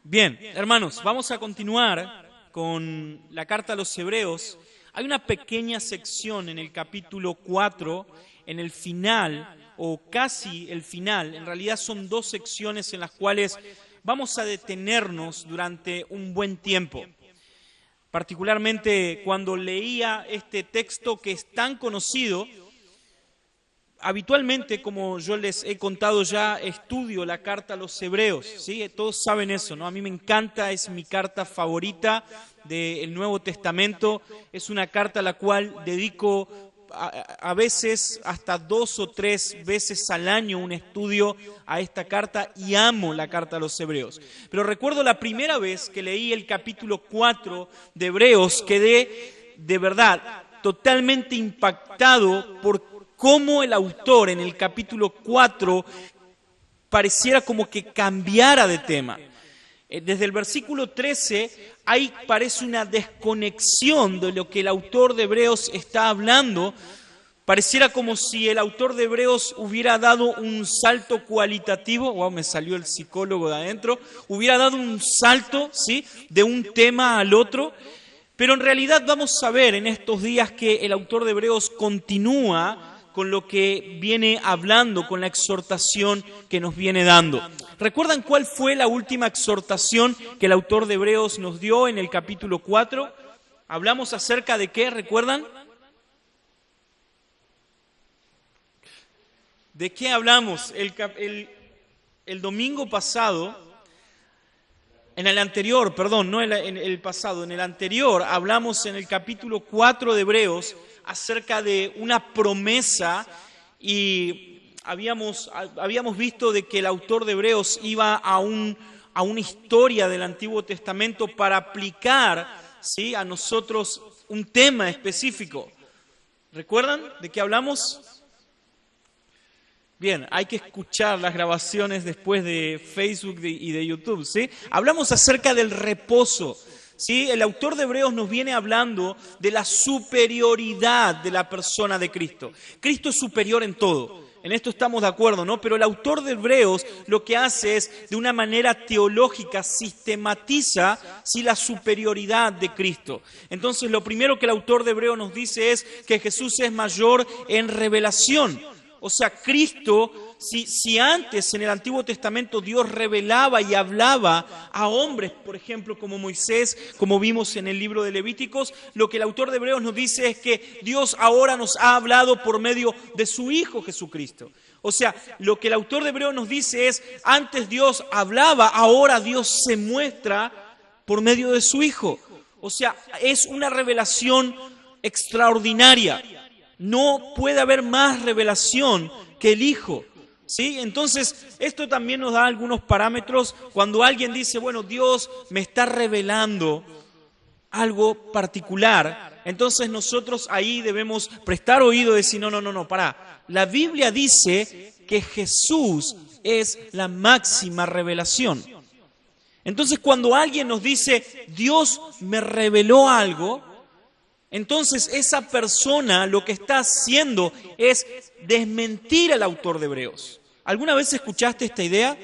Bien, hermanos, vamos a continuar con la carta a los Hebreos. Hay una pequeña sección en el capítulo 4, en el final, o casi el final. En realidad son dos secciones en las cuales vamos a detenernos durante un buen tiempo. Particularmente cuando leía este texto que es tan conocido. Habitualmente, como yo les he contado ya, estudio la carta a los Hebreos, ¿sí? Todos saben eso, ¿no? A mí me encanta, es mi carta favorita del Nuevo Testamento. Es una carta a la cual dedico a veces hasta 2 o 3 veces al año un estudio a esta carta y amo la carta a los Hebreos. Pero recuerdo la primera vez que leí el capítulo 4 de Hebreos, quedé de verdad totalmente impactado por cómo el autor en el capítulo 4 pareciera como que cambiara de tema. Desde el versículo 13, ahí parece una desconexión de lo que el autor de Hebreos está hablando. Pareciera como si el autor de Hebreos hubiera dado un salto cualitativo, wow, me salió el psicólogo de adentro, hubiera dado un salto, ¿sí?, de un tema al otro. Pero en realidad vamos a ver en estos días que el autor de Hebreos continúa con lo que viene hablando, con la exhortación que nos viene dando. ¿Recuerdan cuál fue la última exhortación que el autor de Hebreos nos dio en el capítulo 4? ¿Hablamos acerca de qué? ¿Recuerdan? ¿De qué hablamos? El domingo pasado, en el anterior, perdón, no en el pasado, en el anterior hablamos en el capítulo 4 de Hebreos acerca de una promesa y habíamos visto de que el autor de Hebreos iba a una historia del Antiguo Testamento para aplicar, ¿sí?, a nosotros un tema específico. ¿Recuerdan de qué hablamos? Bien, hay que escuchar las grabaciones después de Facebook y de YouTube, ¿sí? Hablamos acerca del reposo, ¿sí? El autor de Hebreos nos viene hablando de la superioridad de la persona de Cristo. Cristo es superior en todo, en esto estamos de acuerdo, ¿no? Pero el autor de Hebreos lo que hace es, de una manera teológica, sistematiza, ¿sí?, la superioridad de Cristo. Entonces, lo primero que el autor de Hebreos nos dice es que Jesús es mayor en revelación. O sea, Cristo, si antes en el Antiguo Testamento Dios revelaba y hablaba a hombres, por ejemplo, como Moisés, como vimos en el libro de Levíticos, lo que el autor de Hebreos nos dice es que Dios ahora nos ha hablado por medio de su Hijo Jesucristo. O sea, lo que el autor de Hebreos nos dice es, antes Dios hablaba, ahora Dios se muestra por medio de su Hijo. O sea, es una revelación extraordinaria. No puede haber más revelación que el Hijo, ¿sí? Entonces, esto también nos da algunos parámetros cuando alguien dice, bueno, Dios me está revelando algo particular. Entonces nosotros ahí debemos prestar oído y decir, no, pará. La Biblia dice que Jesús es la máxima revelación. Entonces, cuando alguien nos dice, Dios me reveló algo, entonces esa persona lo que está haciendo es desmentir al autor de Hebreos. ¿Alguna vez escuchaste esta idea?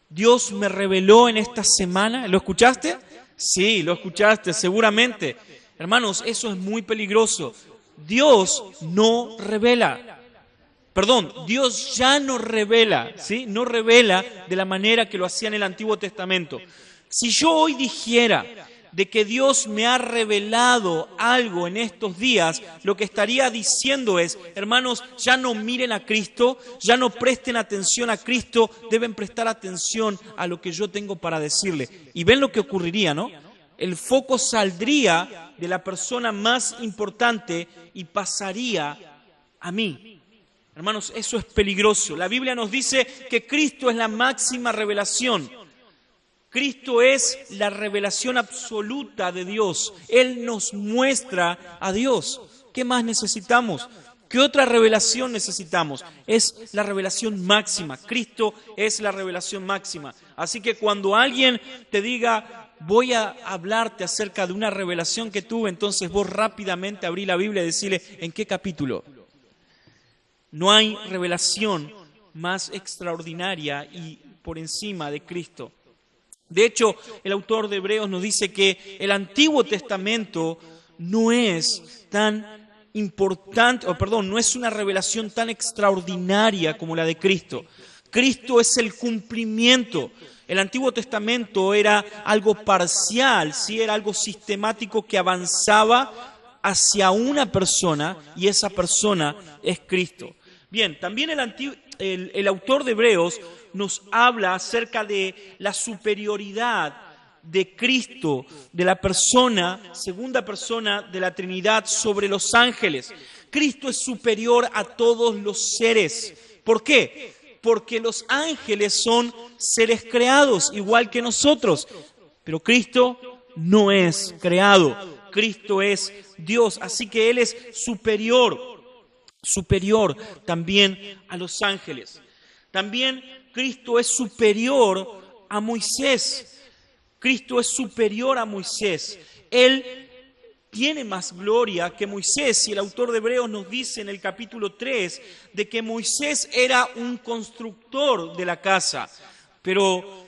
Dios me reveló en esta semana. ¿Lo escuchaste? Sí, lo escuchaste, seguramente. Hermanos, eso es muy peligroso. Dios no revela. Perdón, Dios ya no revela, ¿sí? No revela de la manera que lo hacía en el Antiguo Testamento. Si yo hoy dijera de que Dios me ha revelado algo en estos días, lo que estaría diciendo es, hermanos, ya no miren a Cristo, ya no presten atención a Cristo, deben prestar atención a lo que yo tengo para decirle. Y ven lo que ocurriría, ¿no? El foco saldría de la persona más importante y pasaría a mí. Hermanos, eso es peligroso. La Biblia nos dice que Cristo es la máxima revelación. Cristo es la revelación absoluta de Dios. Él nos muestra a Dios. ¿Qué más necesitamos? ¿Qué otra revelación necesitamos? Es la revelación máxima. Cristo es la revelación máxima. Así que cuando alguien te diga, voy a hablarte acerca de una revelación que tuve, entonces vos rápidamente abrí la Biblia y decirle, ¿en qué capítulo? No hay revelación más extraordinaria y por encima de Cristo. De hecho, el autor de Hebreos nos dice que el Antiguo Testamento no es tan importante, no es una revelación tan extraordinaria como la de Cristo. Cristo es el cumplimiento. El Antiguo Testamento era algo parcial, ¿sí? Era algo sistemático que avanzaba hacia una persona y esa persona es Cristo. Bien, también el autor de Hebreos nos habla acerca de la superioridad de Cristo, de la segunda persona de la Trinidad sobre los ángeles. Cristo es superior a todos los seres. ¿Por qué? Porque los ángeles son seres creados, igual que nosotros. Pero Cristo no es creado. Cristo es Dios, así que Él es superior también a los ángeles. También Cristo es superior a Moisés. Cristo es superior a Moisés. Él tiene más gloria que Moisés. Y el autor de Hebreos nos dice en el capítulo 3 de que Moisés era un constructor de la casa. Pero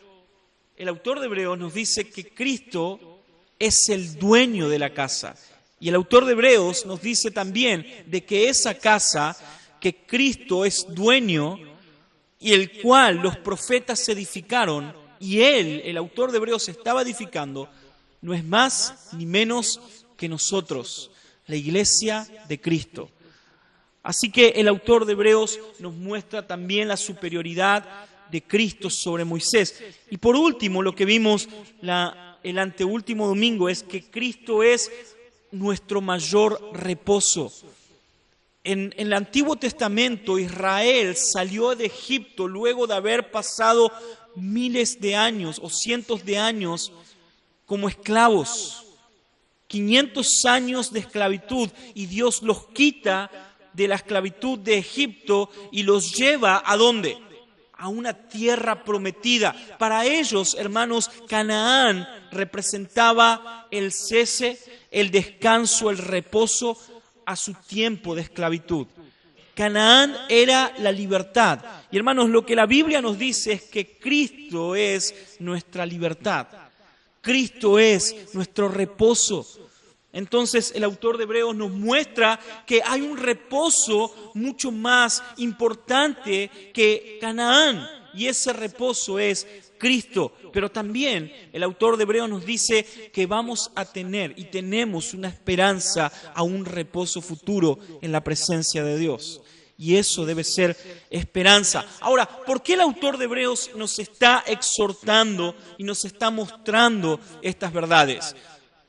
el autor de Hebreos nos dice que Cristo es el dueño de la casa. Y el autor de Hebreos nos dice también de que esa casa que Cristo es dueño y el cual los profetas edificaron, y él, el autor de Hebreos, estaba edificando, no es más ni menos que nosotros, la iglesia de Cristo. Así que el autor de Hebreos nos muestra también la superioridad de Cristo sobre Moisés. Y por último, lo que vimos el anteúltimo domingo es que Cristo es nuestro mayor reposo. En el Antiguo Testamento, Israel salió de Egipto luego de haber pasado miles de años o cientos de años como esclavos. 500 años de esclavitud, y Dios los quita de la esclavitud de Egipto y los lleva ¿a dónde? A una tierra prometida. Para ellos, hermanos, Canaán representaba el cese, el descanso, el reposo a su tiempo de esclavitud. Canaán era la libertad. Y hermanos, lo que la Biblia nos dice es que Cristo es nuestra libertad. Cristo es nuestro reposo. Entonces el autor de Hebreos nos muestra que hay un reposo mucho más importante que Canaán, y ese reposo es Cristo. Pero también el autor de Hebreos nos dice que vamos a tener y tenemos una esperanza a un reposo futuro en la presencia de Dios. Y eso debe ser esperanza. Ahora, ¿por qué el autor de Hebreos nos está exhortando y nos está mostrando estas verdades?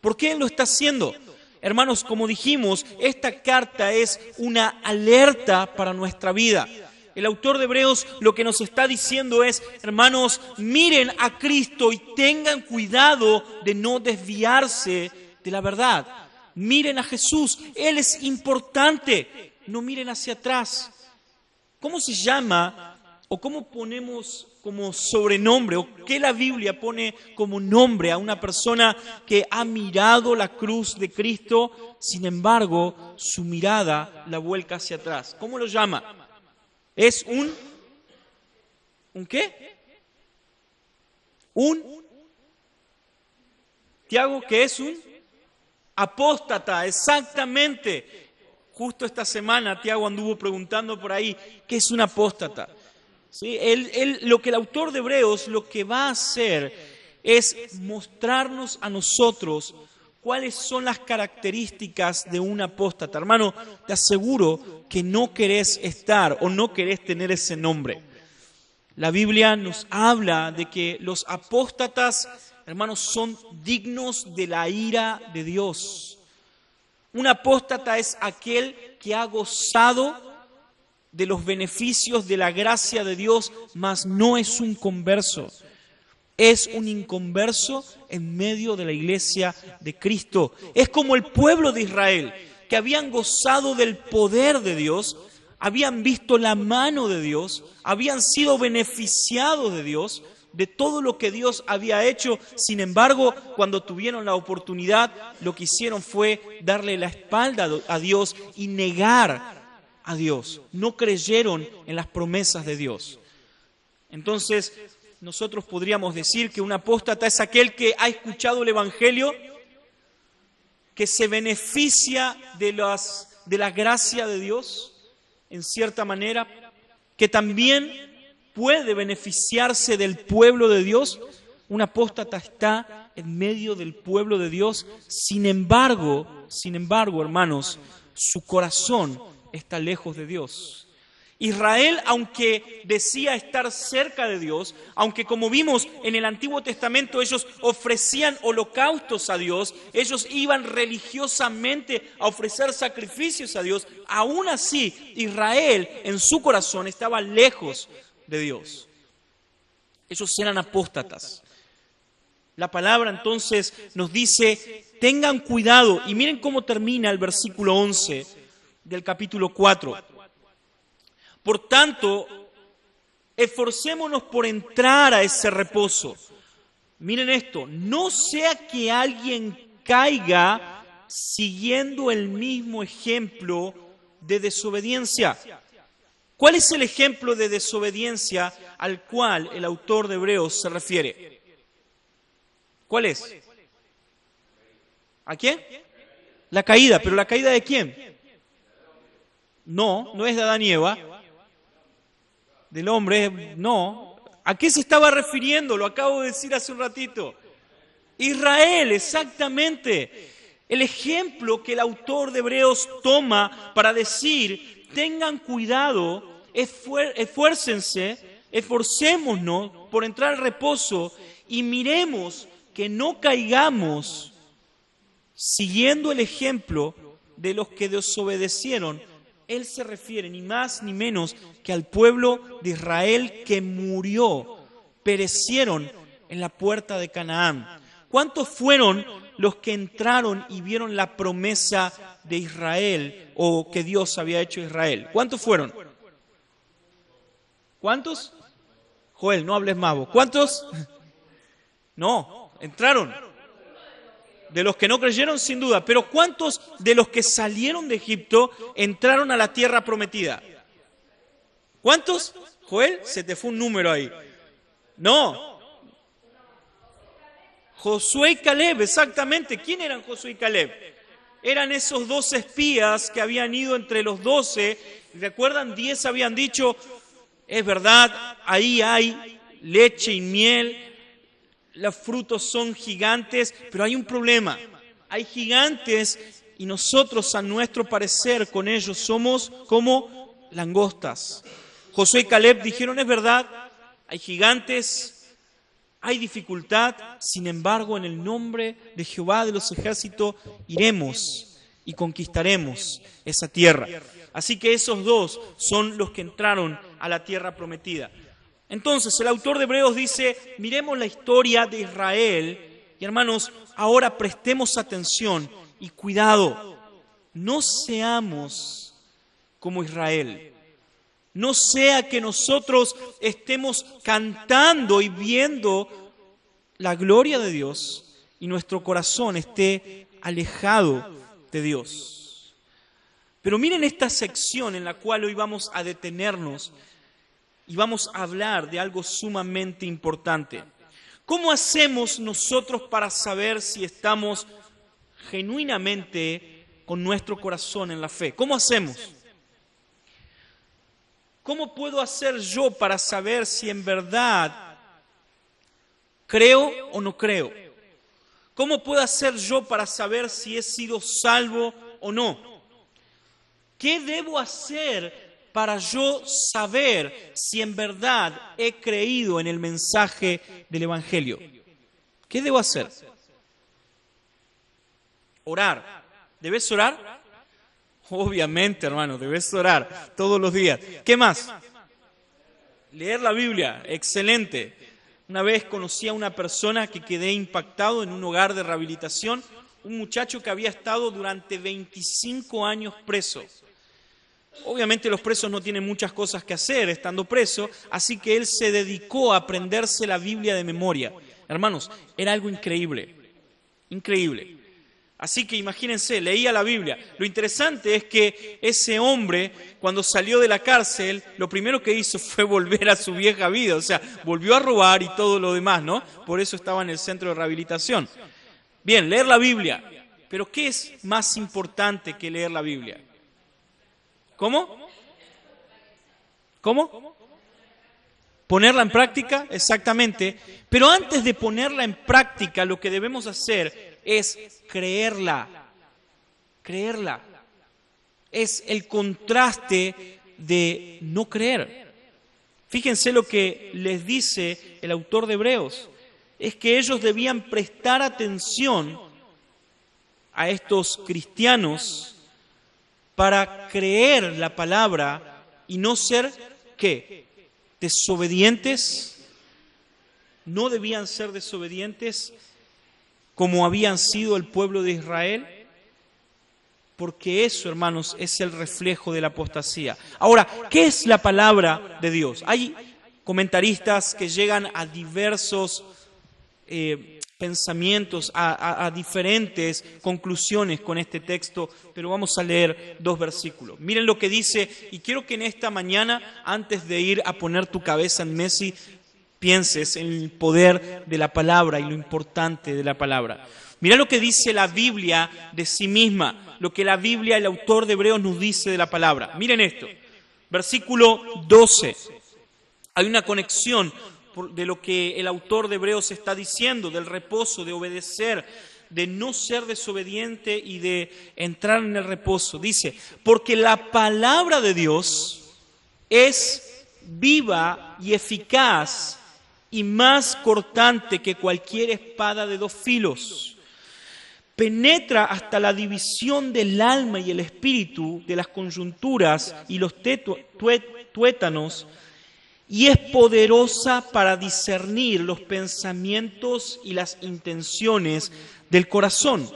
¿Por qué él lo está haciendo? Hermanos, como dijimos, esta carta es una alerta para nuestra vida. El autor de Hebreos lo que nos está diciendo es, hermanos, miren a Cristo y tengan cuidado de no desviarse de la verdad. Miren a Jesús, Él es importante. No miren hacia atrás. ¿Cómo se llama o cómo ponemos como sobrenombre o qué la Biblia pone como nombre a una persona que ha mirado la cruz de Cristo, sin embargo, su mirada la vuelca hacia atrás? ¿Cómo lo llama? Es ¿un qué? Tiago, ¿qué es un apóstata? Exactamente. Justo esta semana Tiago anduvo preguntando por ahí, ¿qué es un apóstata? ¿Sí? Lo que el autor de Hebreos lo que va a hacer es mostrarnos a nosotros cuáles son las características de un apóstata. Hermano, te aseguro que no querés estar o no querés tener ese nombre. La Biblia nos habla de que los apóstatas, hermanos, son dignos de la ira de Dios. Un apóstata es aquel que ha gozado de los beneficios de la gracia de Dios, mas no es un converso. Es un inconverso en medio de la iglesia de Cristo. Es como el pueblo de Israel, que habían gozado del poder de Dios, habían visto la mano de Dios, habían sido beneficiados de Dios, de todo lo que Dios había hecho. Sin embargo, cuando tuvieron la oportunidad, lo que hicieron fue darle la espalda a Dios y negar a Dios. No creyeron en las promesas de Dios. Entonces, nosotros podríamos decir que un apóstata es aquel que ha escuchado el Evangelio, que se beneficia de la gracia de Dios, en cierta manera, que también puede beneficiarse del pueblo de Dios. Un apóstata está en medio del pueblo de Dios, sin embargo, hermanos, su corazón está lejos de Dios. Israel, aunque decía estar cerca de Dios, aunque como vimos en el Antiguo Testamento ellos ofrecían holocaustos a Dios, ellos iban religiosamente a ofrecer sacrificios a Dios, aún así Israel en su corazón estaba lejos de Dios. Ellos eran apóstatas. La palabra entonces nos dice, tengan cuidado, y miren cómo termina el versículo 11 del capítulo 4. Por tanto, esforcémonos por entrar a ese reposo. Miren esto, no sea que alguien caiga siguiendo el mismo ejemplo de desobediencia. ¿Cuál es el ejemplo de desobediencia al cual el autor de Hebreos se refiere? ¿Cuál es? ¿A quién? La caída, pero ¿la caída de quién? No es de Adán y Eva. Del hombre, no. ¿A qué se estaba refiriendo? Lo acabo de decir hace un ratito. Israel, exactamente. El ejemplo que el autor de Hebreos toma para decir, tengan cuidado, esfuércense, esforcémonos por entrar al reposo y miremos que no caigamos siguiendo el ejemplo de los que desobedecieron. Él se refiere ni más ni menos que al pueblo de Israel que murió, perecieron en la puerta de Canaán. ¿Cuántos fueron los que entraron y vieron la promesa de Israel o que Dios había hecho a Israel? ¿Cuántos fueron? ¿Cuántos? Joel, no hables más vos. ¿Cuántos? No, entraron. De los que no creyeron, sin duda. Pero ¿cuántos de los que salieron de Egipto entraron a la tierra prometida? ¿Cuántos? Joel, se te fue un número ahí. No. Josué y Caleb, exactamente. ¿Quién eran Josué y Caleb? Eran esos 12 espías que habían ido entre los 12. ¿Recuerdan? 10 habían dicho, es verdad, ahí hay leche y miel. Los frutos son gigantes, pero hay un problema. Hay gigantes y nosotros, a nuestro parecer, con ellos somos como langostas. Josué y Caleb dijeron, es verdad, hay gigantes, hay dificultad, sin embargo, en el nombre de Jehová de los ejércitos iremos y conquistaremos esa tierra. Así que esos dos son los que entraron a la tierra prometida. Entonces, el autor de Hebreos dice, miremos la historia de Israel y hermanos, ahora prestemos atención y cuidado, no seamos como Israel. No sea que nosotros estemos cantando y viendo la gloria de Dios y nuestro corazón esté alejado de Dios. Pero miren esta sección en la cual hoy vamos a detenernos y vamos a hablar de algo sumamente importante. ¿Cómo hacemos nosotros para saber si estamos genuinamente con nuestro corazón en la fe? ¿Cómo hacemos? ¿Cómo puedo hacer yo para saber si en verdad creo o no creo? ¿Cómo puedo hacer yo para saber si he sido salvo o no? ¿Qué debo hacer para yo saber si en verdad he creído en el mensaje del Evangelio? ¿Qué debo hacer? Orar. ¿Debes orar? Obviamente, hermano, debes orar todos los días. ¿Qué más? Leer la Biblia. Excelente. Una vez conocí a una persona que quedé impactado en un hogar de rehabilitación, un muchacho que había estado durante 25 años preso. Obviamente los presos no tienen muchas cosas que hacer estando preso, así que él se dedicó a aprenderse la Biblia de memoria. Hermanos, era algo increíble, increíble. Así que imagínense, leía la Biblia. Lo interesante es que ese hombre, cuando salió de la cárcel, lo primero que hizo fue volver a su vieja vida. O sea, volvió a robar y todo lo demás, ¿no? Por eso estaba en el centro de rehabilitación. Bien, leer la Biblia. Pero ¿qué es más importante que leer la Biblia? ¿Cómo? ¿Cómo? Ponerla en práctica, exactamente. Pero antes de ponerla en práctica, lo que debemos hacer es creerla. Creerla. Es el contraste de no creer. Fíjense lo que les dice el autor de Hebreos. Es que ellos debían prestar atención a estos cristianos para creer la palabra y no ser, ¿qué? Desobedientes. No debían ser desobedientes como habían sido el pueblo de Israel, porque eso, hermanos, es el reflejo de la apostasía. Ahora, ¿qué es la palabra de Dios? Hay comentaristas que llegan a diversos pensamientos, a diferentes conclusiones con este texto, pero vamos a leer 2 versículos. Miren lo que dice, y quiero que en esta mañana, antes de ir a poner tu cabeza en Messi, pienses en el poder de la palabra y lo importante de la palabra. Mirá lo que dice la Biblia de sí misma, lo que la Biblia, el autor de Hebreos nos dice de la palabra. Miren esto, versículo 12. Hay una conexión de lo que el autor de Hebreos está diciendo, del reposo, de obedecer, de no ser desobediente y de entrar en el reposo. Dice, porque la palabra de Dios es viva y eficaz y más cortante que cualquier espada de 2 filos. Penetra hasta la división del alma y el espíritu, de las coyunturas y los tuétanos, y es poderosa para discernir los pensamientos y las intenciones del corazón.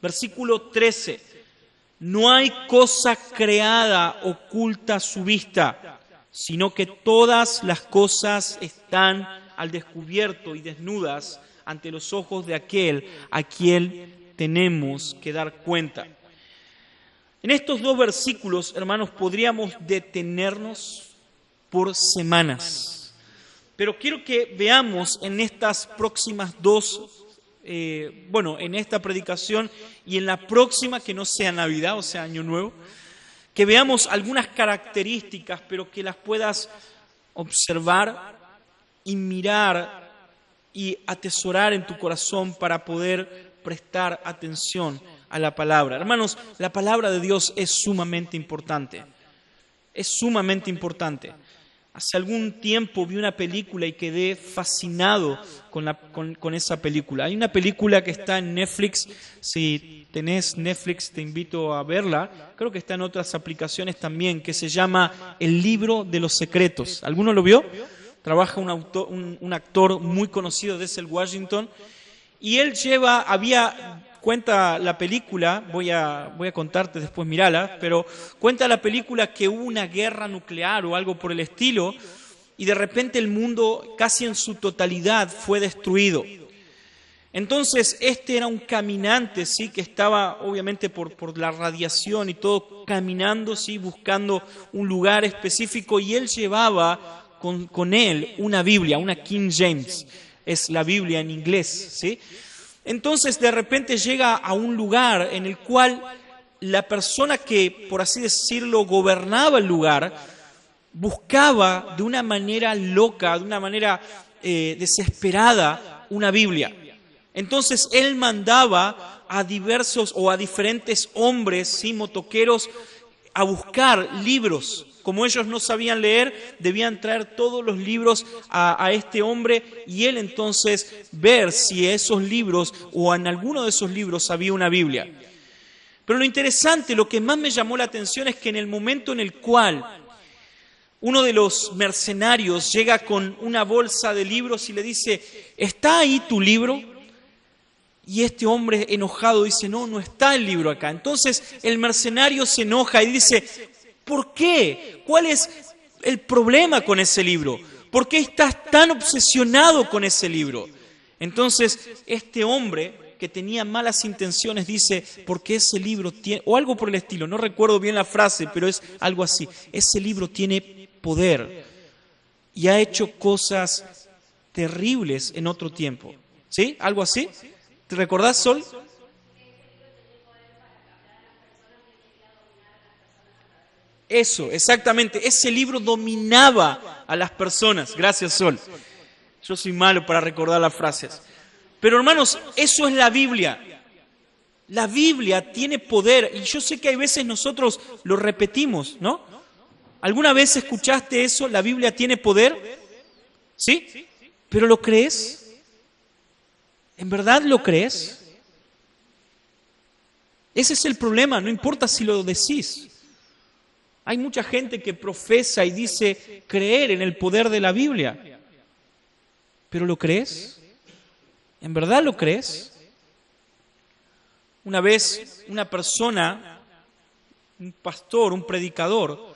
Versículo 13. No hay cosa creada oculta a su vista, sino que todas las cosas están al descubierto y desnudas ante los ojos de aquel a quien tenemos que dar cuenta. En estos 2 versículos, hermanos, podríamos detenernos por semanas. Pero quiero que veamos en estas próximas 2, en esta predicación y en la próxima, que no sea Navidad, o sea Año Nuevo, que veamos algunas características, pero que las puedas observar y mirar y atesorar en tu corazón para poder prestar atención a la palabra. Hermanos, la palabra de Dios es sumamente importante. Es sumamente importante. Hace algún tiempo vi una película y quedé fascinado con esa película. Hay una película que está en Netflix. Si tenés Netflix, te invito a verla. Creo que está en otras aplicaciones también, que se llama El Libro de los Secretos. ¿Alguno lo vio? Trabaja un actor muy conocido, Denzel Washington, y él cuenta la película, voy a contarte después, mirala, pero cuenta la película que hubo una guerra nuclear o algo por el estilo, y de repente el mundo casi en su totalidad fue destruido. Entonces este era un caminante, sí, que estaba obviamente por la radiación y todo, caminando, sí, buscando un lugar específico, y él llevaba con él una Biblia, una King James, es la Biblia en inglés, ¿sí? Entonces de repente llega a un lugar en el cual la persona que, por así decirlo, gobernaba el lugar, buscaba de una manera loca, de una manera desesperada, una Biblia. Entonces él mandaba a diferentes hombres, ¿sí?, motoqueros, a buscar libros. Como ellos no sabían leer, debían traer todos los libros a este hombre y él entonces ver si esos libros o en alguno de esos libros había una Biblia. Pero lo interesante, lo que más me llamó la atención es que en el momento en el cual uno de los mercenarios llega con una bolsa de libros y le dice, ¿está ahí tu libro? Y este hombre enojado dice, no está el libro acá. Entonces el mercenario se enoja y dice, ¿por qué? ¿Cuál es el problema con ese libro? ¿Por qué estás tan obsesionado con ese libro? Entonces este hombre que tenía malas intenciones dice, porque ese libro tiene, o algo por el estilo, no recuerdo bien la frase, pero es algo así, ese libro tiene poder y ha hecho cosas terribles en otro tiempo. ¿Sí? ¿Algo así? ¿Te recordás, Sol? Eso, exactamente. Ese libro dominaba a las personas. Gracias, Sol. Yo soy malo para recordar las frases. Pero hermanos, eso es la Biblia. La Biblia tiene poder. Y yo sé que hay veces nosotros lo repetimos, ¿no? ¿Alguna vez escuchaste eso? ¿La Biblia tiene poder? ¿Sí? ¿Pero lo crees? ¿En verdad lo crees? Ese es el problema. No importa si lo decís. Hay mucha gente que profesa y dice creer en el poder de la Biblia. ¿Pero lo crees? ¿En verdad lo crees? Una vez una persona, un pastor, un predicador,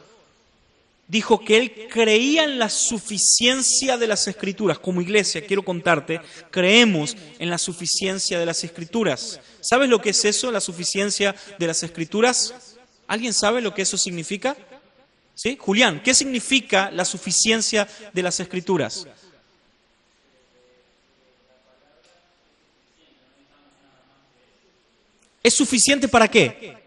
dijo que él creía en la suficiencia de las Escrituras. Como iglesia, quiero contarte, creemos en la suficiencia de las Escrituras. ¿Sabes lo que es eso, la suficiencia de las Escrituras? ¿Alguien sabe lo que eso significa? ¿Sí? Julián, ¿qué significa la suficiencia de las Escrituras? ¿Es suficiente para qué?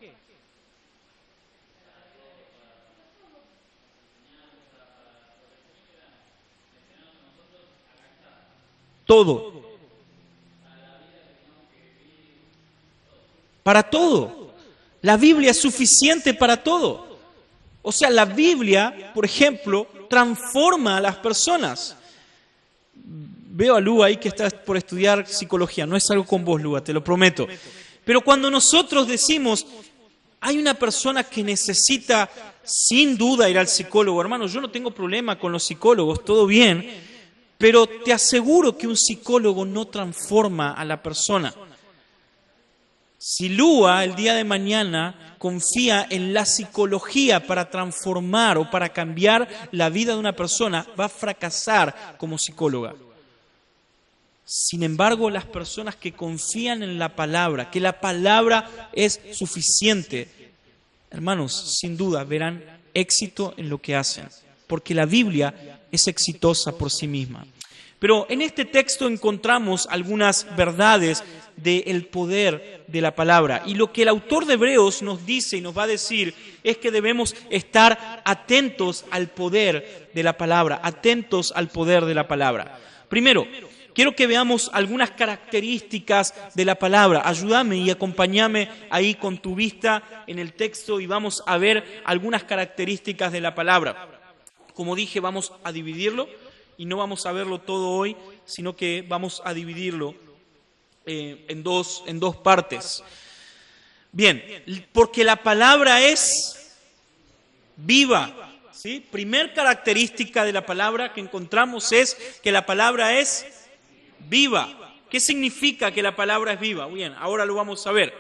Todo. Para todo. La Biblia es suficiente para todo. O sea, la Biblia, por ejemplo, transforma a las personas. Veo a Lua ahí que está por estudiar psicología. No es algo con vos, Lua, te lo prometo. Pero cuando nosotros decimos, hay una persona que necesita sin duda ir al psicólogo, hermano, yo no tengo problema con los psicólogos, todo bien, pero te aseguro que un psicólogo no transforma a la persona. Si Lua el día de mañana confía en la psicología para transformar o para cambiar la vida de una persona, va a fracasar como psicóloga. Sin embargo, las personas que confían en la palabra, que la palabra es suficiente, hermanos, sin duda verán éxito en lo que hacen, porque la Biblia es exitosa por sí misma. Pero en este texto encontramos algunas verdades del poder de la palabra. Y lo que el autor de Hebreos nos dice y nos va a decir es que debemos estar atentos al poder de la palabra, atentos al poder de la palabra. Primero, quiero que veamos algunas características de la palabra. Ayúdame y acompáñame ahí con tu vista en el texto y vamos a ver algunas características de la palabra. Como dije, vamos a dividirlo y no vamos a verlo todo hoy, sino que vamos a dividirlo en dos partes. Bien, porque la palabra es viva. ¿Sí? Primer característica de la palabra que encontramos es que la palabra es viva. ¿Qué significa que la palabra es viva? Bien, ahora lo vamos a ver.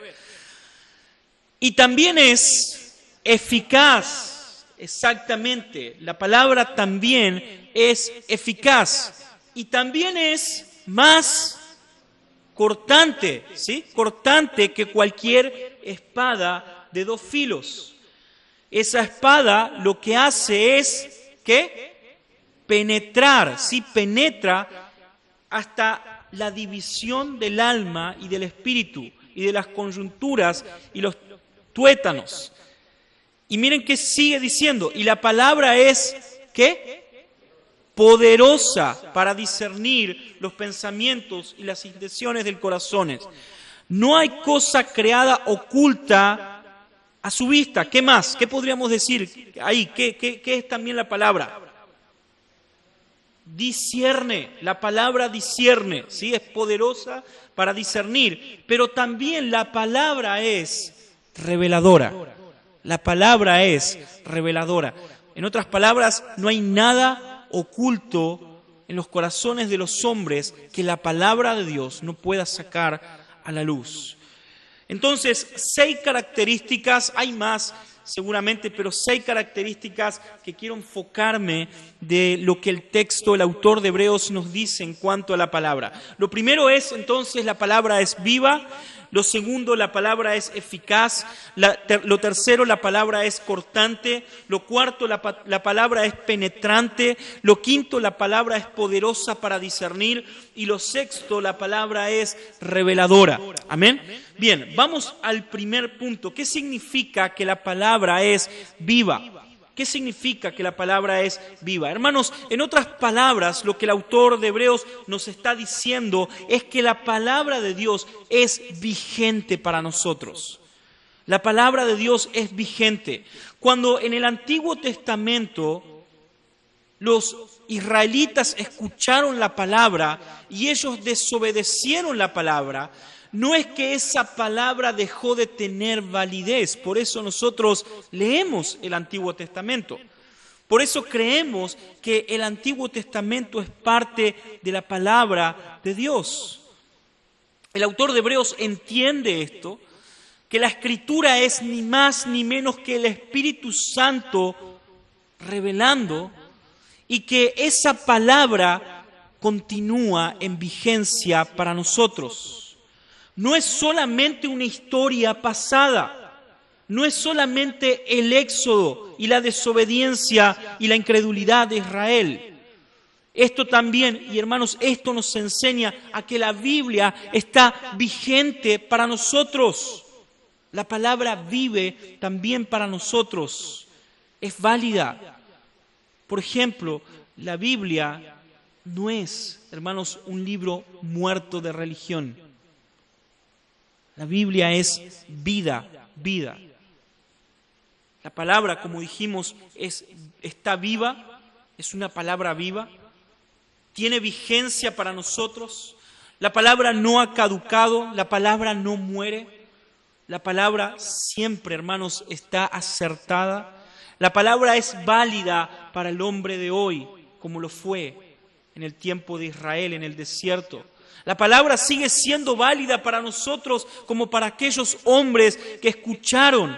Y también es eficaz. Exactamente, la palabra también es eficaz. Y también es más cortante, ¿sí? Cortante que cualquier espada de dos filos. Esa espada lo que hace es, ¿qué? Penetrar, ¿sí? Penetra hasta la división del alma y del espíritu y de las coyunturas y los tuétanos. Y miren qué sigue diciendo, y la palabra es, ¿qué? Poderosa para discernir los pensamientos y las intenciones del corazón. No hay cosa creada oculta a su vista. ¿Qué más? ¿Qué podríamos decir ahí? ¿Qué es también la palabra? Discierne, la palabra discierne, ¿sí? Es poderosa para discernir, pero también la palabra es reveladora. La palabra es reveladora. En otras palabras, no hay nada oculto en los corazones de los hombres que la palabra de Dios no pueda sacar a la luz. Entonces, 6 características, hay más, seguramente, pero 6 características que quiero enfocarme de lo que el texto, el autor de Hebreos nos dice en cuanto a la palabra. Lo primero es, entonces, la palabra es viva. Lo segundo, la palabra es eficaz. Lo tercero, la palabra es cortante. Lo cuarto, la palabra es penetrante. Lo quinto, la palabra es poderosa para discernir. Y lo sexto, la palabra es reveladora. Amén. Bien, vamos al primer punto. ¿Qué significa que la palabra es viva? ¿Qué significa que la palabra es viva? Hermanos, en otras palabras, lo que el autor de Hebreos nos está diciendo es que la palabra de Dios es vigente para nosotros. La palabra de Dios es vigente. Cuando en el Antiguo Testamento los israelitas escucharon la palabra y ellos desobedecieron la palabra, no es que esa palabra dejó de tener validez. Por eso nosotros leemos el Antiguo Testamento. Por eso creemos que el Antiguo Testamento es parte de la palabra de Dios. El autor de Hebreos entiende esto, que la Escritura es ni más ni menos que el Espíritu Santo revelando, y que esa palabra continúa en vigencia para nosotros. No es solamente una historia pasada, no es solamente el éxodo y la desobediencia y la incredulidad de Israel. Esto también, y hermanos, esto nos enseña a que la Biblia está vigente para nosotros. La palabra vive también para nosotros, es válida. Por ejemplo, la Biblia no es, hermanos, un libro muerto de religión. La Biblia es vida, vida. La palabra, como dijimos, está viva, es una palabra viva, tiene vigencia para nosotros. La palabra no ha caducado, la palabra no muere. La palabra siempre, hermanos, está acertada. La palabra es válida para el hombre de hoy, como lo fue en el tiempo de Israel, en el desierto. La palabra sigue siendo válida para nosotros como para aquellos hombres que escucharon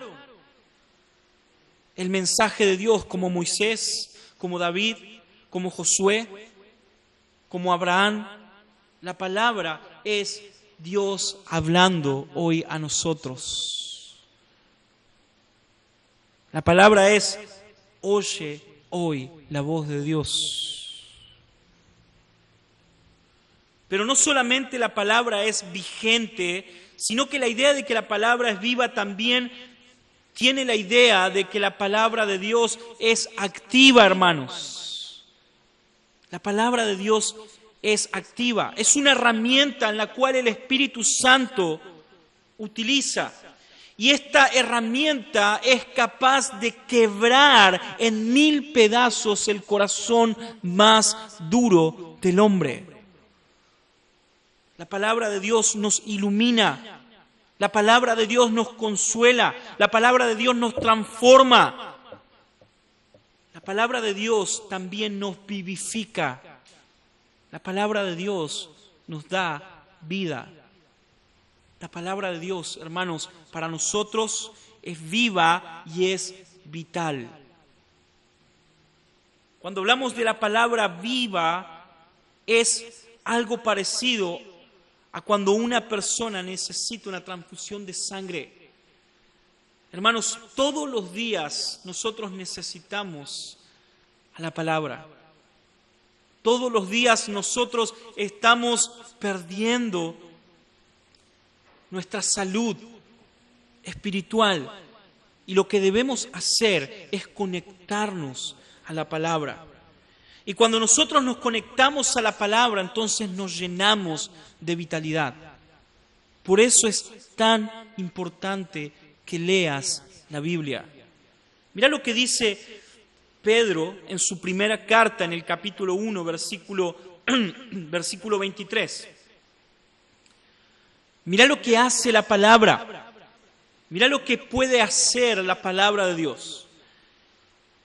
el mensaje de Dios, como Moisés, como David, como Josué, como Abraham. La palabra es Dios hablando hoy a nosotros. La palabra es: oye hoy la voz de Dios. Pero no solamente la palabra es vigente, sino que la idea de que la palabra es viva también tiene la idea de que la palabra de Dios es activa, hermanos. La palabra de Dios es activa, es una herramienta en la cual el Espíritu Santo utiliza. Y esta herramienta es capaz de quebrar en 1000 pedazos el corazón más duro del hombre. La palabra de Dios nos ilumina, la palabra de Dios nos consuela, la palabra de Dios nos transforma. La palabra de Dios también nos vivifica. La palabra de Dios nos da vida. La palabra de Dios, hermanos, para nosotros es viva y es vital. Cuando hablamos de la palabra viva, es algo parecido a cuando una persona necesita una transfusión de sangre. Hermanos, todos los días nosotros necesitamos a la palabra. Todos los días nosotros estamos perdiendo nuestra salud espiritual. Y lo que debemos hacer es conectarnos a la palabra. Y cuando nosotros nos conectamos a la palabra, entonces nos llenamos de vitalidad. Por eso es tan importante que leas la Biblia. Mira lo que dice Pedro en su primera carta, en el capítulo 1, versículo 23. Mira lo que hace la palabra. Mira lo que puede hacer la palabra de Dios.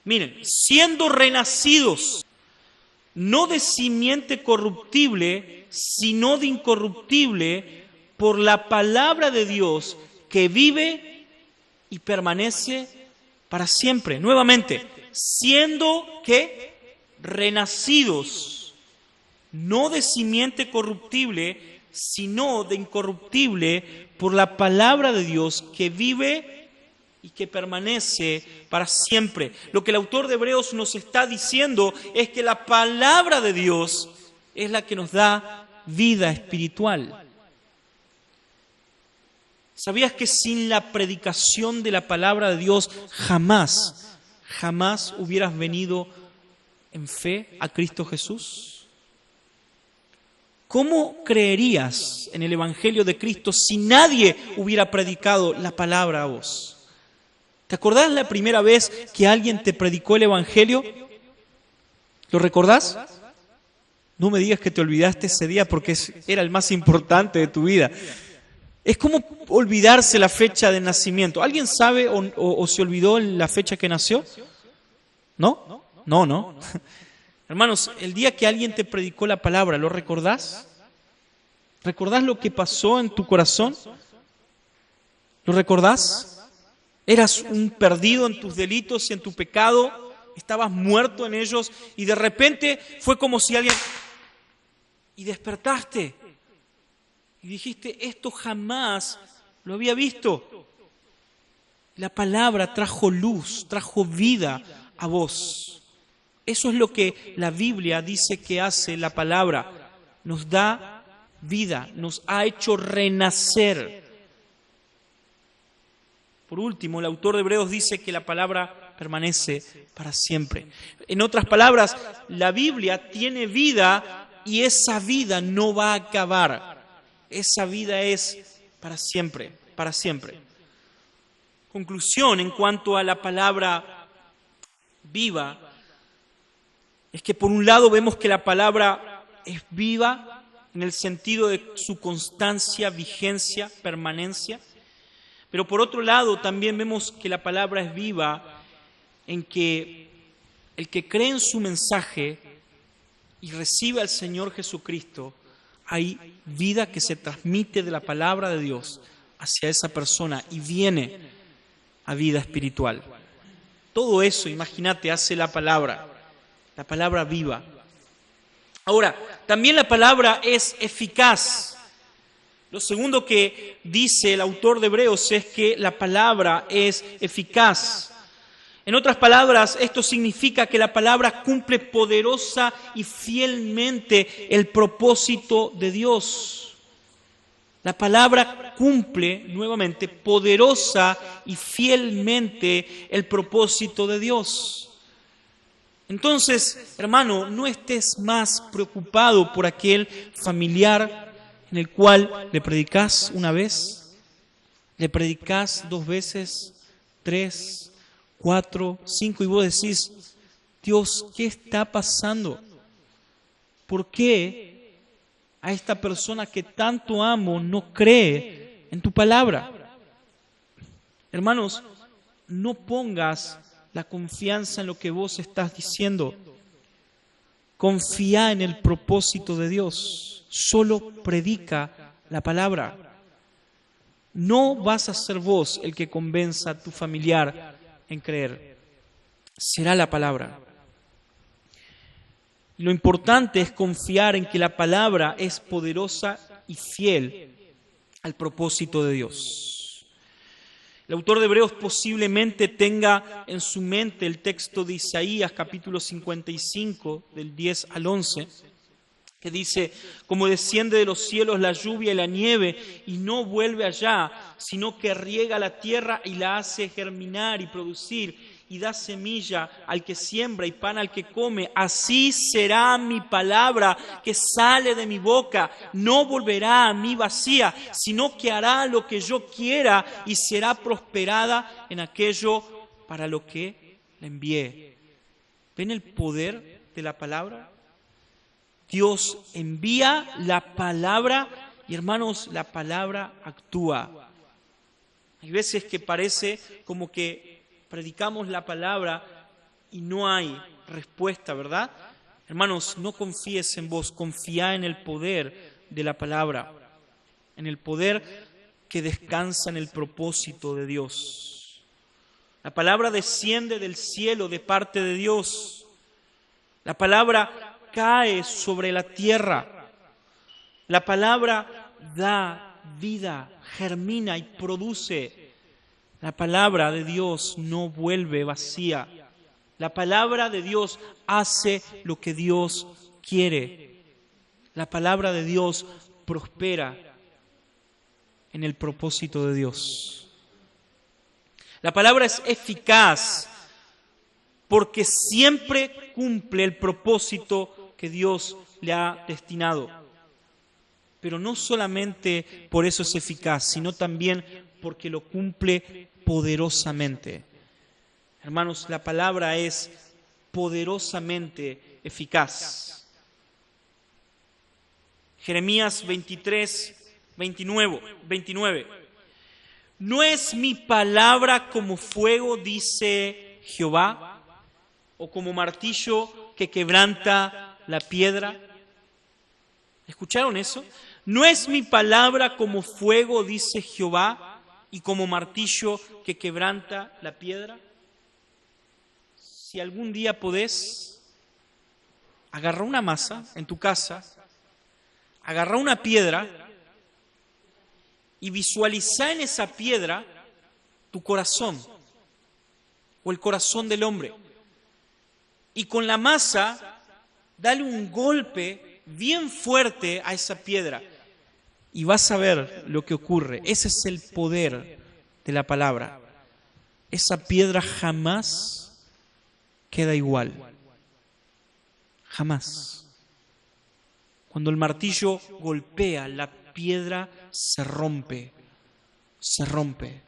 Miren, siendo renacidos, no de simiente corruptible, sino de incorruptible, por la palabra de Dios que vive y permanece para siempre. Nuevamente, siendo que renacidos, no de simiente corruptible, sino de incorruptible, por la palabra de Dios que vive y que permanece para siempre. Lo que el autor de Hebreos nos está diciendo es que la palabra de Dios es la que nos da vida espiritual. ¿Sabías que sin la predicación de la palabra de Dios jamás hubieras venido en fe a Cristo Jesús? ¿Cómo creerías en el Evangelio de Cristo si nadie hubiera predicado la palabra a vos? ¿Te acordás la primera vez que alguien te predicó el Evangelio? ¿Lo recordás? No me digas que te olvidaste ese día porque era el más importante de tu vida. Es como olvidarse la fecha de nacimiento. ¿Alguien sabe o se olvidó la fecha que nació? ¿No? No. Hermanos, el día que alguien te predicó la palabra, ¿lo recordás? ¿Recordás lo que pasó en tu corazón? ¿Lo recordás? Eras un perdido en tus delitos y en tu pecado, estabas muerto en ellos y de repente fue como si alguien... Y despertaste y dijiste, esto jamás lo había visto. La palabra trajo luz, trajo vida a vos. Eso es lo que la Biblia dice que hace la palabra. Nos da vida, nos ha hecho renacer. Por último, el autor de Hebreos dice que la palabra permanece para siempre. En otras palabras, la Biblia tiene vida y esa vida no va a acabar. Esa vida es para siempre, para siempre. Conclusión en cuanto a la palabra viva es que por un lado vemos que la palabra es viva en el sentido de su constancia, vigencia, permanencia. Pero por otro lado también vemos que la palabra es viva en que el que cree en su mensaje y recibe al Señor Jesucristo, hay vida que se transmite de la palabra de Dios hacia esa persona y viene a vida espiritual. Todo eso, imagínate, hace la palabra viva. Ahora, también la palabra es eficaz. Lo segundo que dice el autor de Hebreos es que la palabra es eficaz. En otras palabras, esto significa que la palabra cumple poderosa y fielmente el propósito de Dios. La palabra cumple, nuevamente, poderosa y fielmente el propósito de Dios. Entonces, hermano, no estés más preocupado por aquel familiar en el cual le predicás una vez, le predicás 2 veces, 3, 4, 5, y vos decís, Dios, ¿qué está pasando? ¿Por qué a esta persona que tanto amo no cree en tu palabra? Hermanos, no pongas la confianza en lo que vos estás diciendo. Confía en el propósito de Dios. Solo predica la palabra. No vas a ser vos el que convenza a tu familiar en creer. Será la palabra. Lo importante es confiar en que la palabra es poderosa y fiel al propósito de Dios. El autor de Hebreos posiblemente tenga en su mente el texto de Isaías, capítulo 55, del 10 al 11, que dice, como desciende de los cielos la lluvia y la nieve, y no vuelve allá, sino que riega la tierra y la hace germinar y producir, y da semilla al que siembra y pan al que come. Así será mi palabra que sale de mi boca. No volverá a mí vacía, sino que hará lo que yo quiera y será prosperada en aquello para lo que la envié. ¿Ven el poder de la palabra? Dios envía la palabra y, hermanos, la palabra actúa. Hay veces que parece como que predicamos la palabra y no hay respuesta, ¿verdad? Hermanos, no confíes en vos, confía en el poder de la palabra, en el poder que descansa en el propósito de Dios. La palabra desciende del cielo de parte de Dios. La palabra cae sobre la tierra. La palabra da vida, germina y produce. La palabra de Dios no vuelve vacía. La palabra de Dios hace lo que Dios quiere. La palabra de Dios prospera en el propósito de Dios. La palabra es eficaz porque siempre cumple el propósito que Dios le ha destinado. Pero no solamente por eso es eficaz, sino también porque lo cumple poderosamente. Hermanos, la palabra es poderosamente eficaz. Jeremías 23, 29. ¿No es mi palabra como fuego, dice Jehová, o como martillo que quebranta la piedra? ¿Escucharon eso? ¿No es mi palabra como fuego, dice Jehová, y como martillo que quebranta la piedra? Si algún día podés, agarrar una masa en tu casa, agarrar una piedra y visualizar en esa piedra tu corazón o el corazón del hombre. Y con la masa, dale un golpe bien fuerte a esa piedra y vas a ver lo que ocurre. Ese es el poder de la palabra. Esa piedra jamás queda igual. Jamás. Cuando el martillo golpea, la piedra se rompe. Se rompe.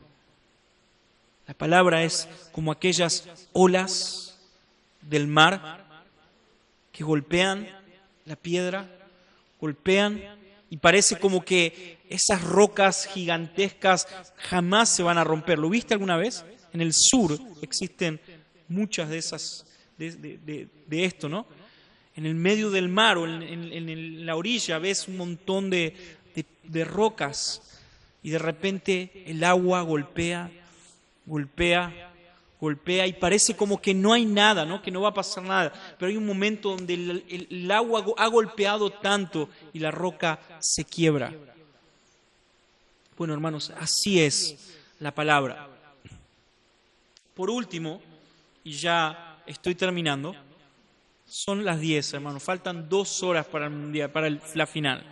La palabra es como aquellas olas del mar que golpean la piedra, golpean y parece como que esas rocas gigantescas jamás se van a romper. ¿Lo viste alguna vez? En el sur existen muchas de esas, de esto, ¿no? En el medio del mar o en la orilla ves un montón de rocas y de repente el agua golpea y parece como que no hay nada, ¿no? Que no va a pasar nada. Pero hay un momento donde el agua ha golpeado tanto y la roca se quiebra. Bueno, hermanos, así es la palabra. Por último, y ya estoy terminando, son las 10, hermanos. Faltan 2 horas para el mundial, para la final.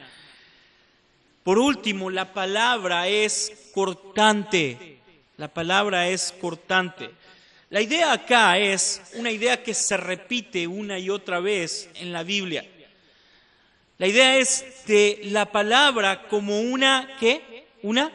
Por último, la palabra es cortante. La palabra es cortante. La idea acá es una idea que se repite una y otra vez en la Biblia. La idea es de la palabra como una, ¿qué? Una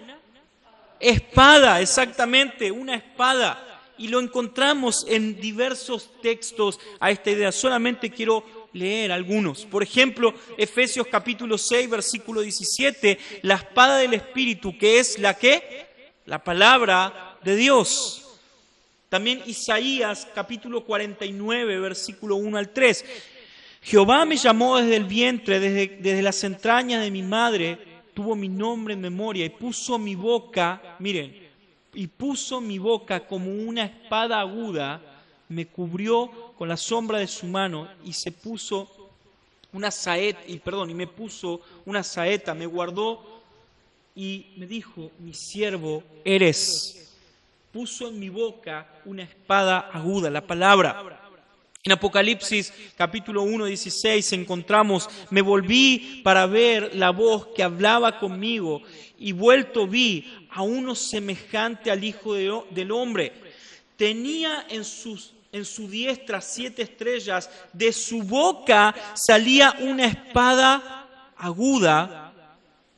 espada, exactamente, una espada. Y lo encontramos en diversos textos a esta idea. Solamente quiero leer algunos. Por ejemplo, Efesios capítulo 6, versículo 17, la espada del Espíritu, que es la ¿qué? La palabra de Dios. También Isaías capítulo 49, versículo 1 al 3. Jehová me llamó desde el vientre, desde las entrañas de mi madre, tuvo mi nombre en memoria y puso mi boca, miren, y puso mi boca como una espada aguda, me cubrió con la sombra de su mano y se puso una saeta, y me puso una saeta, me guardó y me dijo, mi siervo eres. Puso en mi boca una espada aguda, la palabra. En Apocalipsis capítulo 1, 16 encontramos, me volví para ver la voz que hablaba conmigo y vuelto vi a uno semejante al Hijo del Hombre. Tenía en su diestra 7 estrellas, de su boca salía una espada aguda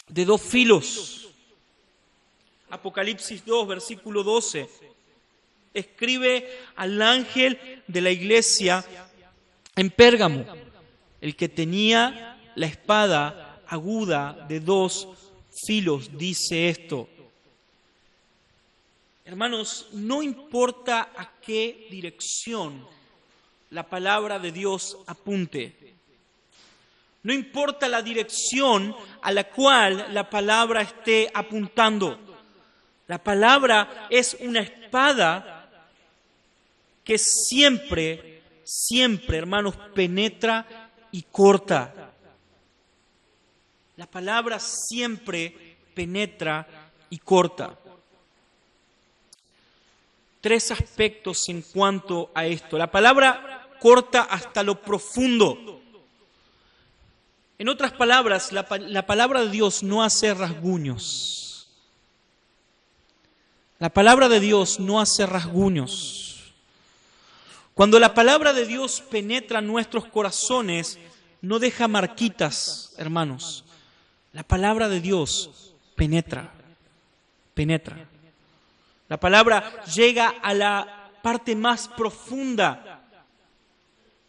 de 2 filos. Apocalipsis 2, versículo 12. Escribe al ángel de la iglesia en Pérgamo, el que tenía la espada aguda de 2 filos, dice esto. Hermanos, no importa a qué dirección la palabra de Dios apunte. No importa la dirección a la cual la palabra esté apuntando. La palabra es una espada que siempre, siempre, hermanos, penetra y corta. La palabra siempre penetra y corta. 3 aspectos en cuanto a esto. La palabra corta hasta lo profundo. En otras palabras, la palabra de Dios no hace rasguños. La palabra de Dios no hace rasguños. Cuando la palabra de Dios penetra nuestros corazones, no deja marquitas, hermanos. La palabra de Dios penetra. La palabra llega a la parte más profunda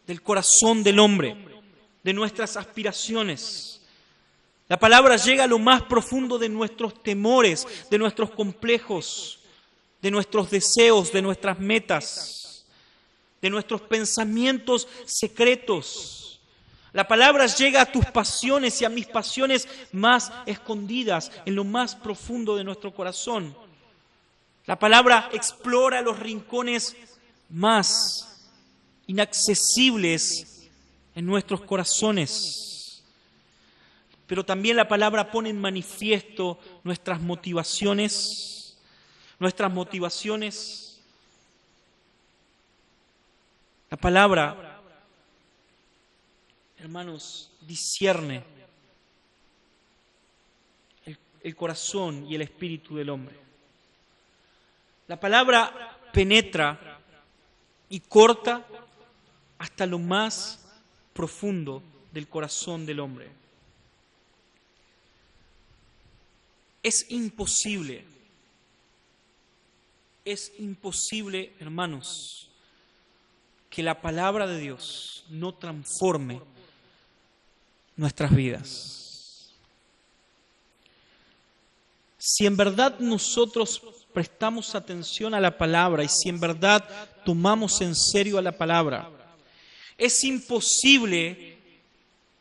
del corazón del hombre, de nuestras aspiraciones. La palabra llega a lo más profundo de nuestros temores, de nuestros complejos, de nuestros deseos, de nuestras metas, de nuestros pensamientos secretos. La palabra llega a tus pasiones y a mis pasiones más escondidas, en lo más profundo de nuestro corazón. La palabra explora los rincones más inaccesibles en nuestros corazones. Pero también la palabra pone en manifiesto nuestras motivaciones. La palabra, hermanos, discierne el corazón y el espíritu del hombre. La palabra penetra y corta hasta lo más profundo del corazón del hombre. Es imposible, hermanos, que la palabra de Dios no transforme nuestras vidas. Si en verdad nosotros prestamos atención a la palabra y si en verdad tomamos en serio a la palabra, es imposible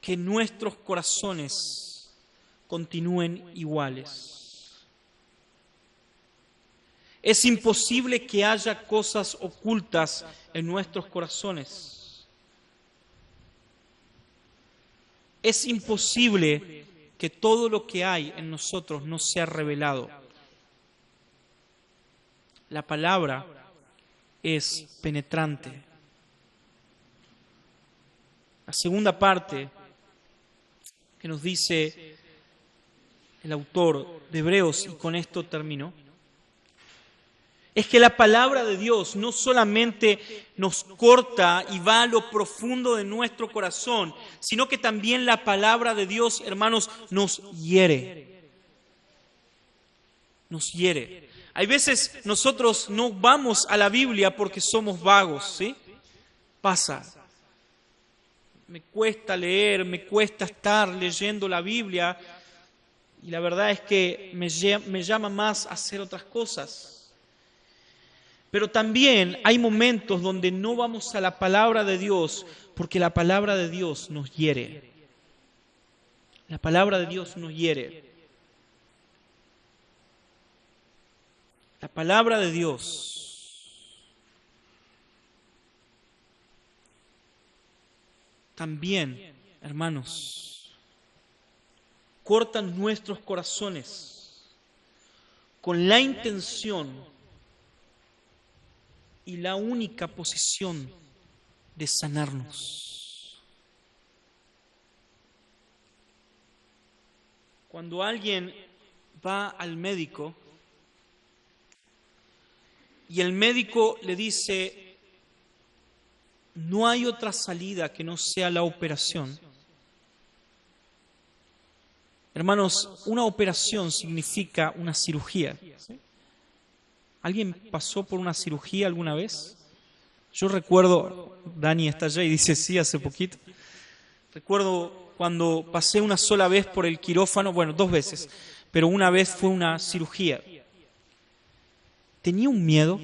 que nuestros corazones continúen iguales. Es imposible que haya cosas ocultas en nuestros corazones. Es imposible que todo lo que hay en nosotros no sea revelado. La palabra es penetrante. La segunda parte que nos dice el autor de Hebreos, y con esto termino, es que la palabra de Dios no solamente nos corta y va a lo profundo de nuestro corazón, sino que también la palabra de Dios, hermanos, nos hiere. Nos hiere. Hay veces nosotros no vamos a la Biblia porque somos vagos, ¿sí? Pasa. Me cuesta leer, me cuesta estar leyendo la Biblia y la verdad es que me llama más a hacer otras cosas. Pero también hay momentos donde no vamos a la palabra de Dios porque la palabra de Dios nos hiere. La palabra de Dios nos hiere. La palabra de Dios también, hermanos, corta nuestros corazones con la intención y la única posición de sanarnos. Cuando alguien va al médico y el médico le dice, no hay otra salida que no sea la operación. Hermanos, una operación significa una cirugía. ¿Sí? ¿Alguien pasó por una cirugía alguna vez? Yo recuerdo, Dani está allá y dice sí, hace poquito. Recuerdo cuando pasé una sola vez por el quirófano, bueno, 2 veces, pero una vez fue una cirugía. Tenía un miedo,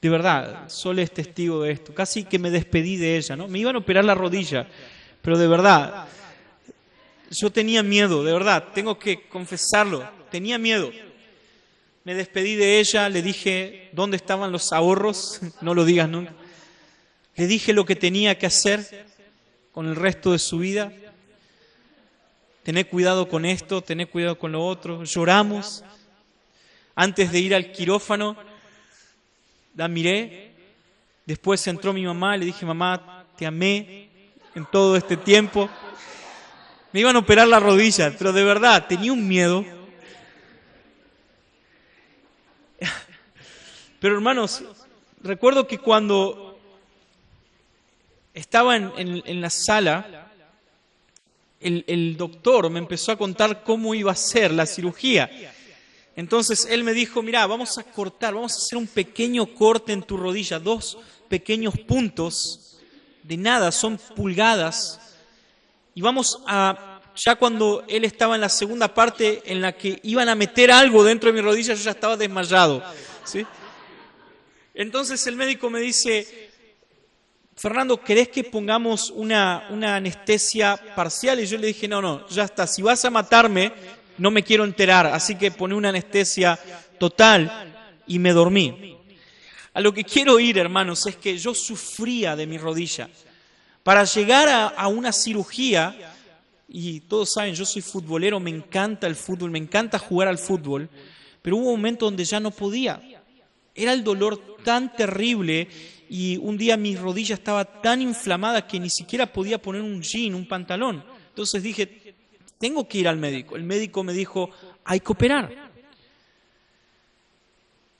de verdad, Sol es testigo de esto, casi que me despedí de ella, ¿no? Me iban a operar la rodilla, pero de verdad, yo tenía miedo, de verdad, tengo que confesarlo, tenía miedo. me despedí de ella, le dije dónde estaban los ahorros, no lo digas nunca. Le dije lo que tenía que hacer con el resto de su vida. Tené cuidado con esto, tené cuidado con lo otro. Lloramos. Antes de ir al quirófano, la miré. Después entró mi mamá, le dije, mamá, te amé en todo este tiempo. Me iban a operar la rodilla, pero de verdad, tenía un miedo. Pero hermanos, recuerdo que cuando estaba en la sala, el doctor me empezó a contar cómo iba a ser la cirugía. Entonces él me dijo, mira, vamos a cortar, vamos a hacer un pequeño corte en tu rodilla, 2 pequeños puntos, de nada, son pulgadas, y vamos a, ya cuando él estaba en la segunda parte en la que iban a meter algo dentro de mi rodilla, yo ya estaba desmayado, ¿sí? Entonces el médico me dice, Fernando, ¿querés que pongamos una anestesia parcial? Y yo le dije, no, ya está, si vas a matarme, no me quiero enterar, así que poné una anestesia total y me dormí. A lo que quiero ir, hermanos, es que yo sufría de mi rodilla. Para llegar a una cirugía, y todos saben, yo soy futbolero, me encanta el fútbol, me encanta jugar al fútbol, pero hubo un momento donde ya no podía. Era el dolor tan terrible y un día mi rodilla estaba tan inflamada que ni siquiera podía poner un jean, un pantalón. Entonces dije, tengo que ir al médico. El médico me dijo, hay que operar.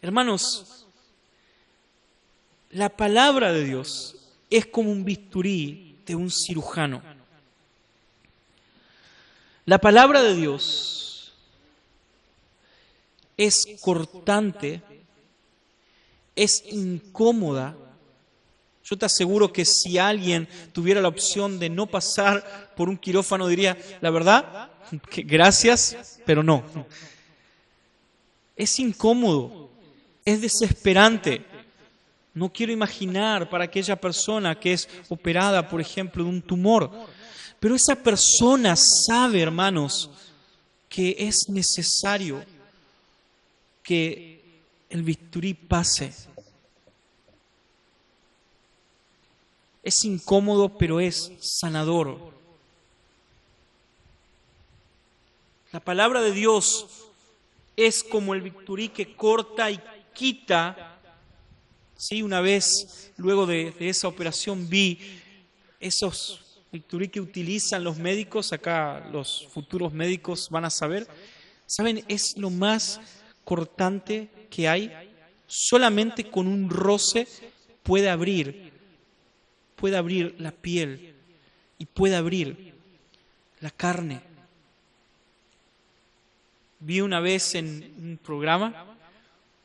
Hermanos, la palabra de Dios es como un bisturí de un cirujano. La palabra de Dios es cortante, es incómoda. Yo te aseguro que si alguien tuviera la opción de no pasar por un quirófano, diría, la verdad, que gracias, pero no. Es incómodo, es desesperante. No quiero imaginar para aquella persona que es operada, por ejemplo, de un tumor. Pero esa persona sabe, hermanos, que es necesario que el bisturí pase. Es incómodo, pero es sanador. La palabra de Dios es como el bisturí que corta y quita. Sí, una vez, luego de esa operación, vi esos bisturí que utilizan los médicos, acá los futuros médicos van a saber. ¿Saben? Es lo más cortante que hay. Solamente con un roce puede abrir la piel y puede abrir la carne. Vi una vez en un programa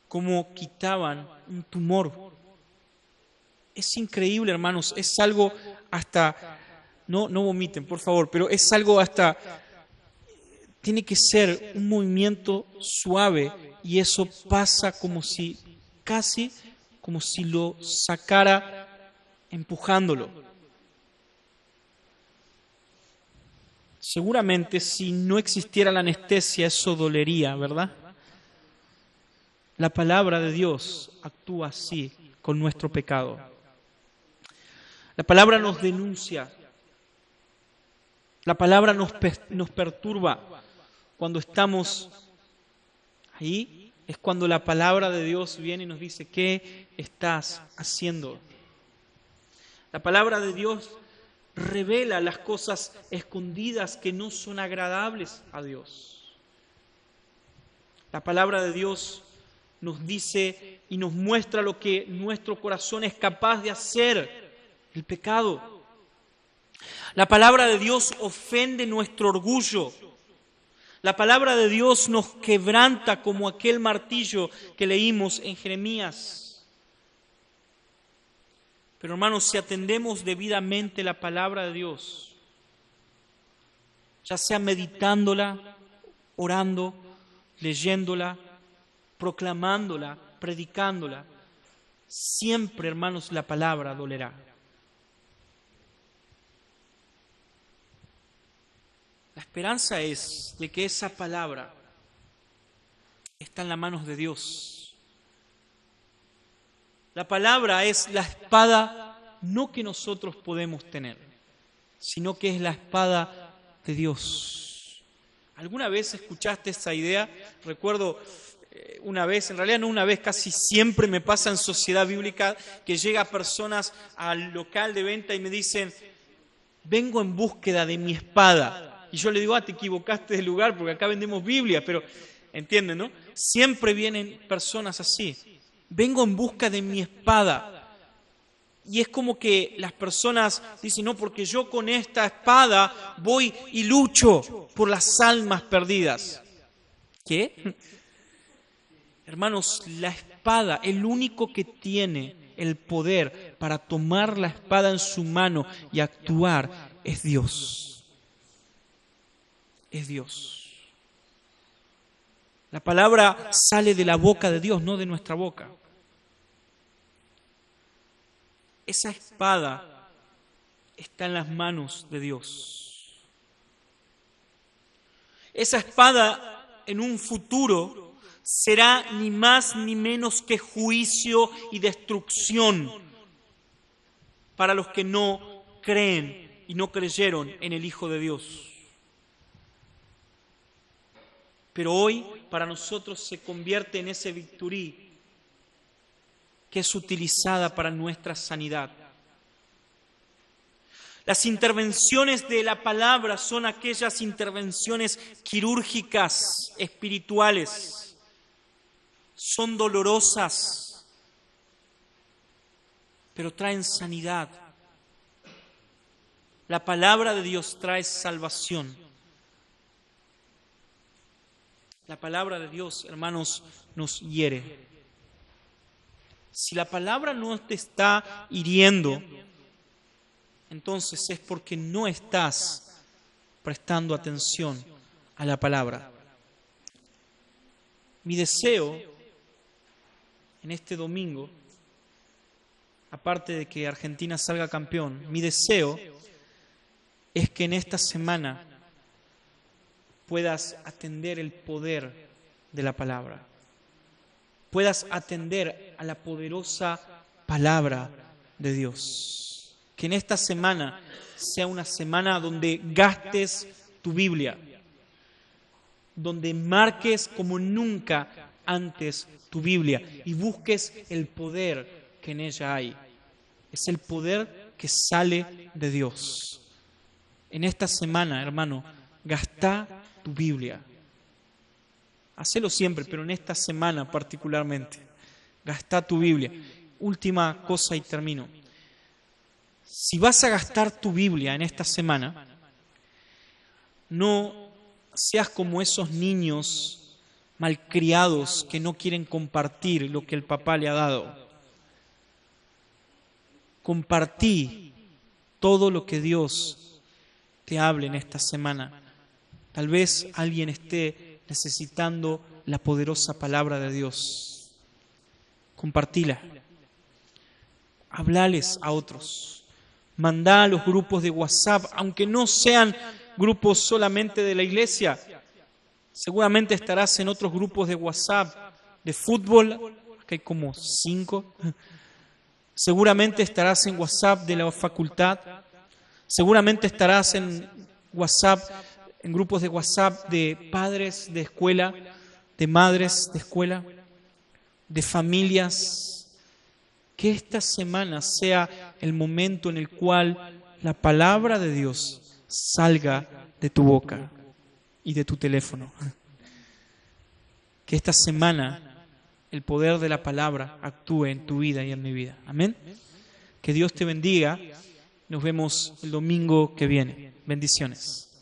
cómo quitaban un tumor. Es increíble, hermanos, es algo hasta, no vomiten, por favor, pero es algo hasta, tiene que ser un movimiento suave y eso pasa casi como si lo sacara empujándolo. Seguramente si no existiera la anestesia eso dolería, ¿verdad? La palabra de Dios actúa así con nuestro pecado. La palabra nos denuncia. La palabra nos perturba. Cuando estamos ahí es cuando la palabra de Dios viene y nos dice, ¿qué estás haciendo? La palabra de Dios revela las cosas escondidas que no son agradables a Dios. La palabra de Dios nos dice y nos muestra lo que nuestro corazón es capaz de hacer, el pecado. La palabra de Dios ofende nuestro orgullo. La palabra de Dios nos quebranta como aquel martillo que leímos en Jeremías. Pero hermanos, si atendemos debidamente la palabra de Dios, ya sea meditándola, orando, leyéndola, proclamándola, predicándola, siempre, hermanos, la palabra dolerá. La esperanza es de que esa palabra es está en las manos de Dios. La palabra es la espada no que nosotros podemos tener, sino que es la espada de Dios. ¿Alguna vez escuchaste esa idea? Recuerdo una vez, en realidad no una vez, casi siempre me pasa en Sociedad Bíblica que llega personas al local de venta y me dicen, vengo en búsqueda de mi espada. Y yo le digo, te equivocaste de lugar porque acá vendemos Biblia, pero entienden, ¿no? Siempre vienen personas así. Vengo en busca de mi espada. Y es como que las personas dicen, no, porque yo con esta espada voy y lucho por las almas perdidas. ¿Qué? Hermanos, la espada, el único que tiene el poder para tomar la espada en su mano y actuar es Dios. Es Dios. La palabra sale de la boca de Dios, no de nuestra boca. Esa espada está en las manos de Dios. Esa espada en un futuro será ni más ni menos que juicio y destrucción para los que no creen y no creyeron en el Hijo de Dios. Pero hoy para nosotros se convierte en ese victorí que es utilizada para nuestra sanidad. Las intervenciones de la palabra son aquellas intervenciones quirúrgicas, espirituales. Son dolorosas, pero traen sanidad. La palabra de Dios trae salvación. La palabra de Dios, hermanos, nos hiere. Si la palabra no te está hiriendo, entonces es porque no estás prestando atención a la palabra. Mi deseo en este domingo, aparte de que Argentina salga campeón, mi deseo es que en esta semana puedas atender el poder de la palabra. Puedas atender a la poderosa palabra de Dios. Que en esta semana sea una semana donde gastes tu Biblia, donde marques como nunca antes tu Biblia y busques el poder que en ella hay. Es el poder que sale de Dios. En esta semana, hermano, gasta tu Biblia. Hacelo siempre, pero en esta semana particularmente. Gasta tu Biblia. Última cosa y termino. Si vas a gastar tu Biblia en esta semana, no seas como esos niños malcriados que no quieren compartir lo que el papá le ha dado. Compartí todo lo que Dios te hable en esta semana. Tal vez alguien esté necesitando la poderosa palabra de Dios. Compartila. Hablales a otros. Mandá a los grupos de WhatsApp, aunque no sean grupos solamente de la iglesia. Seguramente estarás en otros grupos de WhatsApp, de fútbol, que hay como 5. Seguramente estarás en WhatsApp de la facultad. Seguramente estarás en WhatsApp, en grupos de WhatsApp de padres de escuela, de madres de escuela, de familias. Que esta semana sea el momento en el cual la palabra de Dios salga de tu boca y de tu teléfono. Que esta semana el poder de la palabra actúe en tu vida y en mi vida. Amén. Que Dios te bendiga. Nos vemos el domingo que viene. Bendiciones.